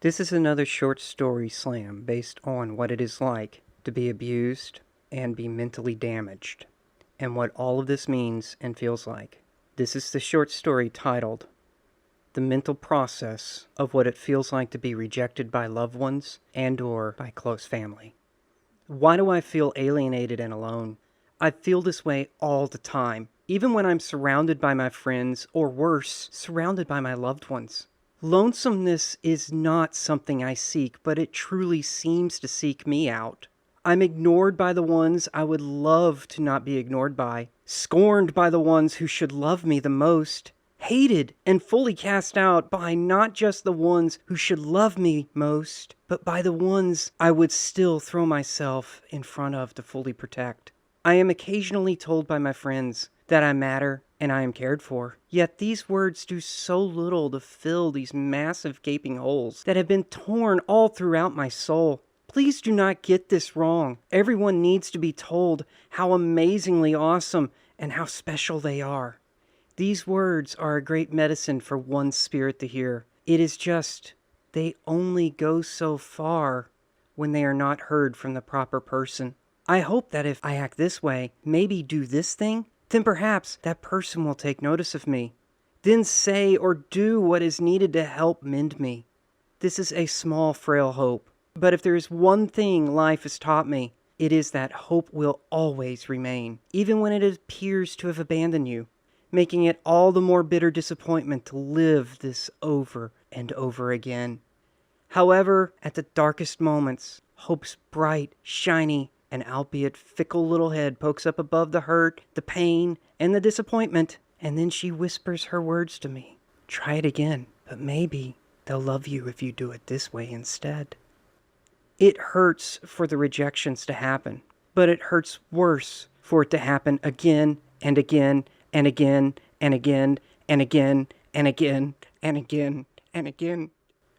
This is another short story slam based on what it is like to be abused and be mentally damaged, and what all of this means and feels like. This is the short story titled, The Mental Process of What It Feels Like to Be Rejected by Loved Ones and/or by Close Family. Why do I feel alienated and alone? I feel this way all the time, even when I'm surrounded by my friends, or worse, surrounded by my loved ones. Lonesomeness is not something I seek, but it truly seems to seek me out. I'm ignored by the ones I would love to not be ignored by, scorned by the ones who should love me the most, hated and fully cast out by not just the ones who should love me most, but by the ones I would still throw myself in front of to fully protect. I am occasionally told by my friends that I matter and I am cared for. Yet these words do so little to fill these massive gaping holes that have been torn all throughout my soul. Please do not get this wrong. Everyone needs to be told how amazingly awesome and how special they are. These words are a great medicine for one spirit to hear. It is just, they only go so far when they are not heard from the proper person. I hope that if I act this way, maybe do this thing, then perhaps that person will take notice of me. Then say or do what is needed to help mend me. This is a small, frail hope. But if there is one thing life has taught me, it is that hope will always remain, even when it appears to have abandoned you, making it all the more bitter disappointment to live this over and over again. However, at the darkest moments, hope's bright, shiny, and albeit fickle little head pokes up above the hurt, the pain, and the disappointment, and then she whispers her words to me. Try it again, but maybe they'll love you if you do it this way instead. It hurts for the rejections to happen, but it hurts worse for it to happen again and again and again and again and again and again and again and again.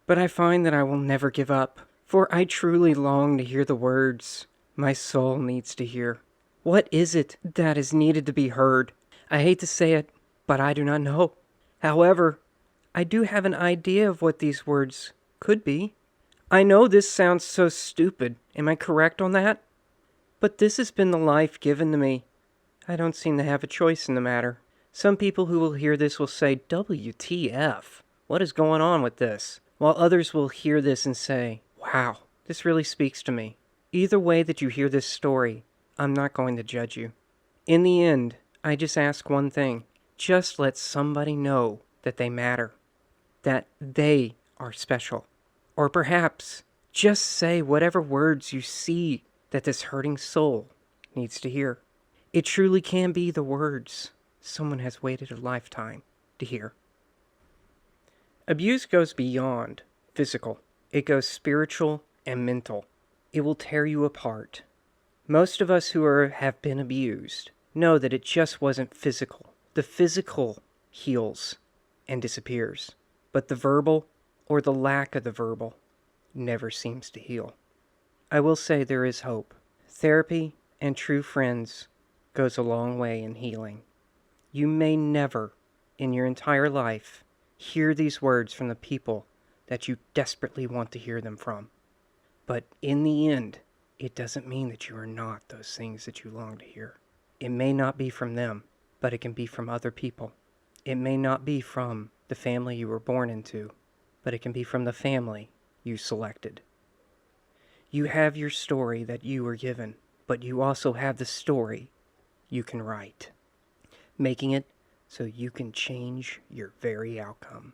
But I find that I will never give up, for I truly long to hear the words my soul needs to hear. What is it that is needed to be heard? I hate to say it, but I do not know. However, I do have an idea of what these words could be. I know this sounds so stupid. Am I correct on that? But this has been the life given to me. I don't seem to have a choice in the matter. Some people who will hear this will say, WTF? What is going on with this? While others will hear this and say, wow, this really speaks to me. Either way that you hear this story, I'm not going to judge you. In the end, I just ask one thing. Just let somebody know that they matter, that they are special. Or perhaps just say whatever words you see that this hurting soul needs to hear. It truly can be the words someone has waited a lifetime to hear. Abuse goes beyond physical. It goes spiritual and mental. It will tear you apart. Most of us who have been abused know that it just wasn't physical. The physical heals and disappears, but the verbal, or the lack of the verbal, never seems to heal. I will say there is hope. Therapy and true friends goes a long way in healing. You may never, in your entire life, hear these words from the people that you desperately want to hear them from. But in the end, it doesn't mean that you are not those things that you long to hear. It may not be from them, but it can be from other people. It may not be from the family you were born into, but it can be from the family you selected. You have your story that you were given, but you also have the story you can write, making it so you can change your very outcome.